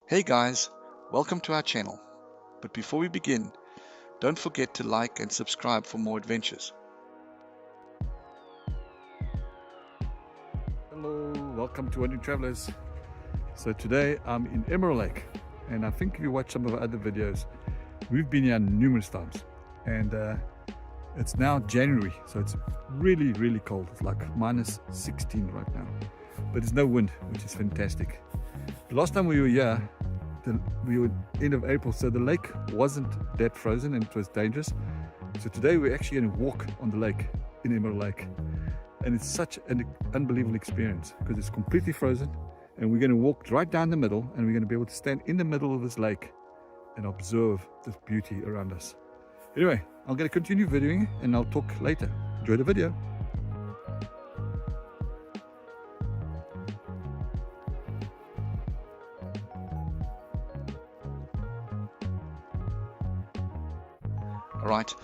Hey guys, welcome to our channel. But before we begin, don't forget to like and subscribe for more adventures. Hello, welcome to Wandering Travelers. So today I'm in Emerald Lake, and I think if you watch some of our other videos, we've been here numerous times, and it's now January, so it's really cold. It's like minus 16 right now, but there's no wind, which is fantastic. The last time we were here, we were end of April, so the lake wasn't that frozen and it was dangerous. So today we're actually going to walk on the lake in Emerald Lake, and it's such an unbelievable experience because it's completely frozen, and we're going to walk right down the middle, and we're going to be able to stand in the middle of this lake and observe this beauty around us. Anyway, I'm going to continue videoing and I'll talk later. Enjoy the video. Alright,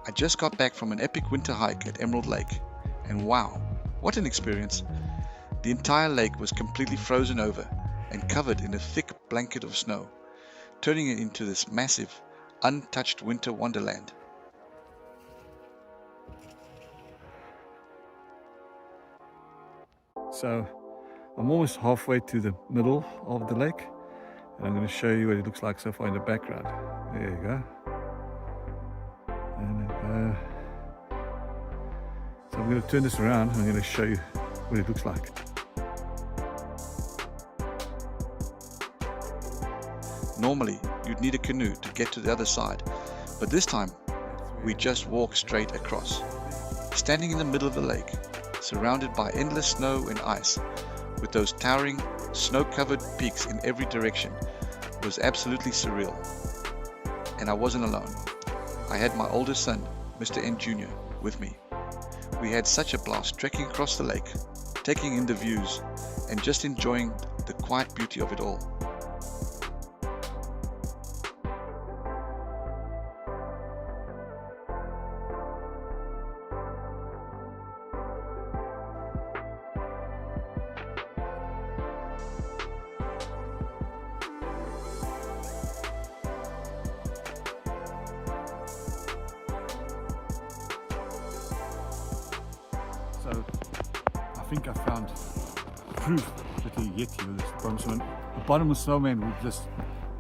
I just got back from an epic winter hike at Emerald Lake, and wow, what an experience! The entire lake was completely frozen over and covered in a thick blanket of snow, turning it into this massive, untouched winter wonderland. So I'm almost halfway to the middle of the lake, and I'm going to show you what it looks like so far in the background. There you go. And so I'm going to turn this around and I'm going to show you what it looks like. Normally, you'd need a canoe to get to the other side, but this time, we just walk straight across. Standing in the middle of the lake, surrounded by endless snow and ice, with those towering, snow-covered peaks in every direction, was absolutely surreal. And I wasn't alone. I had my oldest son, Mr. N Jr., with me. We had such a blast trekking across the lake, taking in the views, and just enjoying the quiet beauty of it all. So I think I found proof that the Yeti, the bottomless snowman, would just,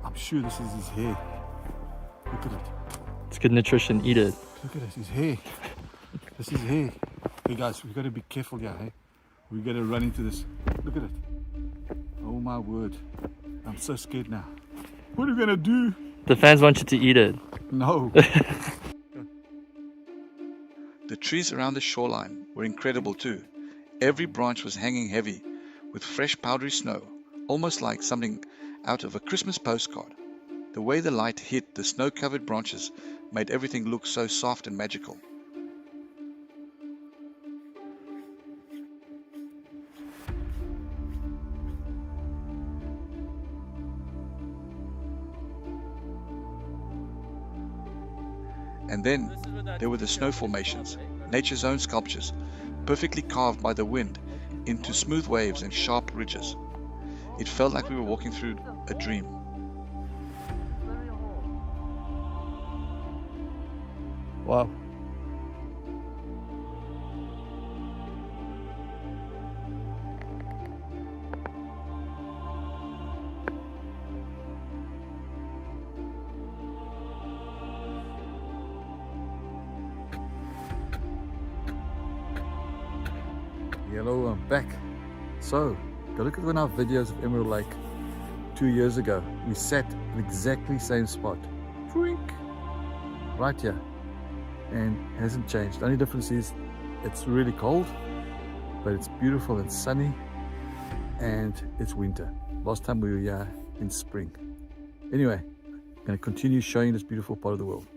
I'm sure this is his hair. Look at it. It's good nutrition, eat it. Look at it, his hair. This is hair. Hey guys, we've got to be careful here, hey? We're going to run into this. Look at it. Oh my word. I'm so scared now. What are we going to do? The fans want you to eat it. No. The trees around the shoreline were incredible too. Every branch was hanging heavy, with fresh powdery snow, almost like something out of a Christmas postcard. The way the light hit the snow-covered branches made everything look so soft and magical. And then there were the snow formations, nature's own sculptures, perfectly carved by the wind into smooth waves and sharp ridges. It felt like we were walking through a dream. Wow. Hello, I'm back. So, go look at one of our videos of Emerald Lake 2 years ago. We sat in the exactly same spot. Twink! Right here. And it hasn't changed. The only difference is it's really cold, but it's beautiful and sunny, and it's winter. Last time we were here in spring. Anyway, I'm going to continue showing this beautiful part of the world.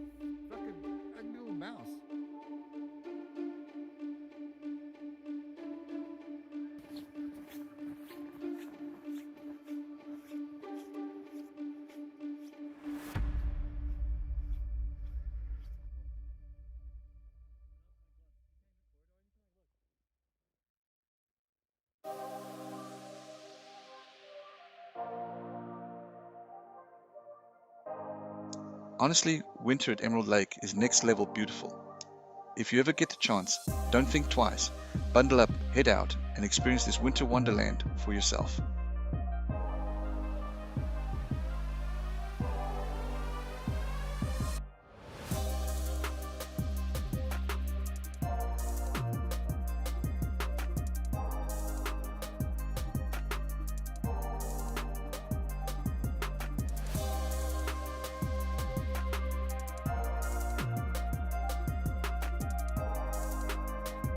Honestly, winter at Emerald Lake is next level beautiful. If you ever get the chance, don't think twice. Bundle up, head out, and experience this winter wonderland for yourself.